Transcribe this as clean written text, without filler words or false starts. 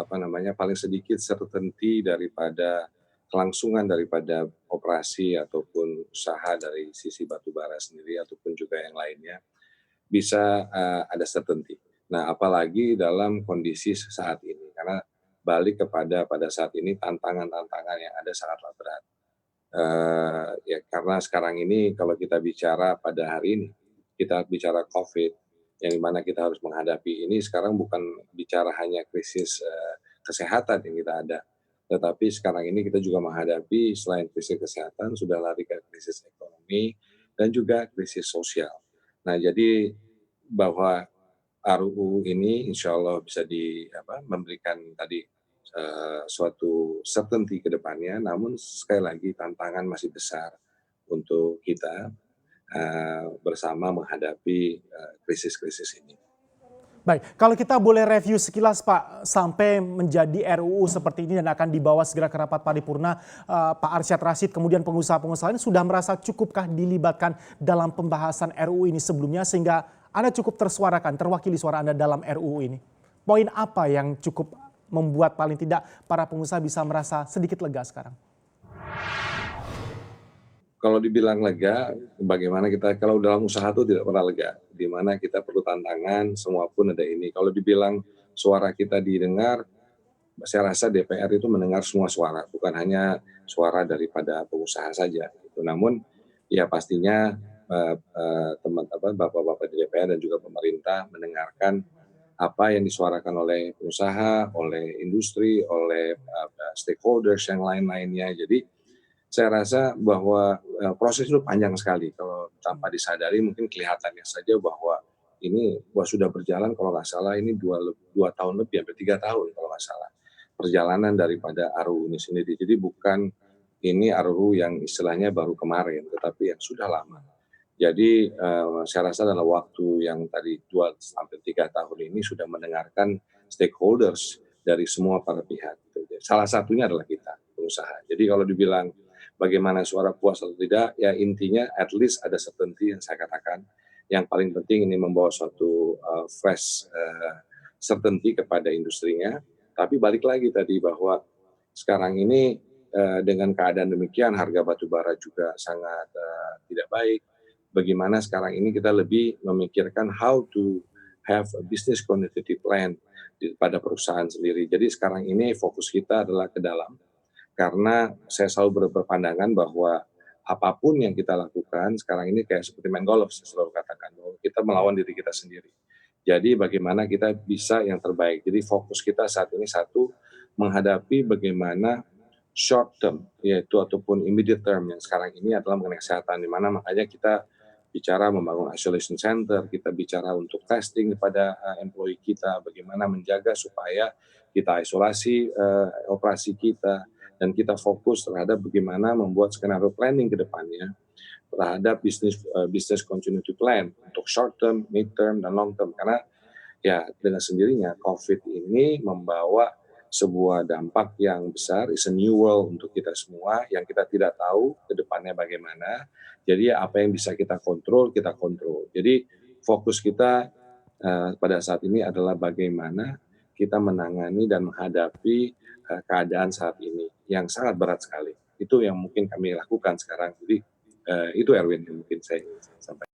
paling sedikit certainty daripada kelangsungan daripada operasi ataupun usaha dari sisi batubara sendiri ataupun juga yang lainnya bisa, ada certainty. Nah, apalagi dalam kondisi saat ini, karena balik kepada pada saat ini tantangan-tantangan yang ada sangatlah berat. Ya karena sekarang ini kalau kita bicara pada hari ini, kita bicara Covid, yang di mana kita harus menghadapi ini sekarang bukan bicara hanya krisis, kesehatan yang kita ada, tetapi sekarang ini kita juga menghadapi selain krisis kesehatan sudah lari ke krisis ekonomi dan juga krisis sosial. Nah jadi bahwa RUU ini insyaallah bisa memberikan tadi, suatu certainty ke depannya, namun sekali lagi tantangan masih besar untuk kita, bersama menghadapi, krisis-krisis ini. Baik, kalau kita boleh review sekilas Pak, sampai menjadi RUU seperti ini dan akan dibawa segera ke rapat paripurna, Pak Arsyad Rashid kemudian pengusaha-pengusaha lain sudah merasa cukupkah dilibatkan dalam pembahasan RUU ini sebelumnya sehingga Anda cukup tersuarakan, terwakili suara Anda dalam RUU ini? Poin apa yang cukup membuat paling tidak para pengusaha bisa merasa sedikit lega sekarang? Kalau dibilang lega, bagaimana kita kalau dalam usaha itu tidak pernah lega, di mana kita perlu tantangan, semua pun ada ini. Kalau dibilang suara kita didengar, saya rasa DPR itu mendengar semua suara, bukan hanya suara daripada pengusaha saja, gitu. Namun, ya pastinya, bapak-bapak di DPR dan juga pemerintah mendengarkan apa yang disuarakan oleh pengusaha, oleh industri, oleh, stakeholders yang lain-lainnya. Jadi saya rasa bahwa, proses itu panjang sekali kalau tanpa disadari mungkin kelihatannya saja bahwa ini sudah berjalan kalau nggak salah ini 2 tahun lebih, hampir 3 tahun kalau nggak salah, perjalanan daripada RUU ini sendiri. Jadi bukan ini RUU yang istilahnya baru kemarin, tetapi yang sudah lama. Jadi, saya rasa dalam waktu yang tadi 2 sampai 3 tahun ini sudah mendengarkan stakeholders dari semua para pihak, gitu. Salah satunya adalah kita, pengusaha. Jadi kalau dibilang bagaimana suara puas atau tidak, ya intinya at least ada certainty yang saya katakan. Yang paling penting ini membawa suatu, fresh, certainty kepada industrinya. Tapi balik lagi tadi bahwa sekarang ini, dengan keadaan demikian harga batubara juga sangat, tidak baik. Bagaimana sekarang ini kita lebih memikirkan how to have a business continuity plan pada perusahaan sendiri. Jadi sekarang ini fokus kita adalah ke dalam, karena saya selalu berpandangan bahwa apapun yang kita lakukan sekarang ini kayak seperti main golf, saya selalu katakan bahwa kita melawan diri kita sendiri. Jadi bagaimana kita bisa yang terbaik. Jadi fokus kita saat ini satu, menghadapi bagaimana short term, yaitu ataupun immediate term yang sekarang ini adalah mengenai kesehatan, di mana makanya kita bicara membangun isolation center, kita bicara untuk testing kepada employee kita, bagaimana menjaga supaya kita isolasi operasi kita, dan kita fokus terhadap bagaimana membuat skenario planning ke depannya terhadap business continuity plan untuk short term, mid term, dan long term. Karena ya dengan sendirinya COVID ini membawa sebuah dampak yang besar, is a new world untuk kita semua yang kita tidak tahu ke depannya bagaimana. Jadi apa yang bisa kita kontrol, kita kontrol. Jadi fokus kita pada saat ini adalah bagaimana kita menangani dan menghadapi keadaan saat ini yang sangat berat sekali. Itu yang mungkin kami lakukan sekarang. Jadi itu Erwin yang mungkin saya ingin sampaikan.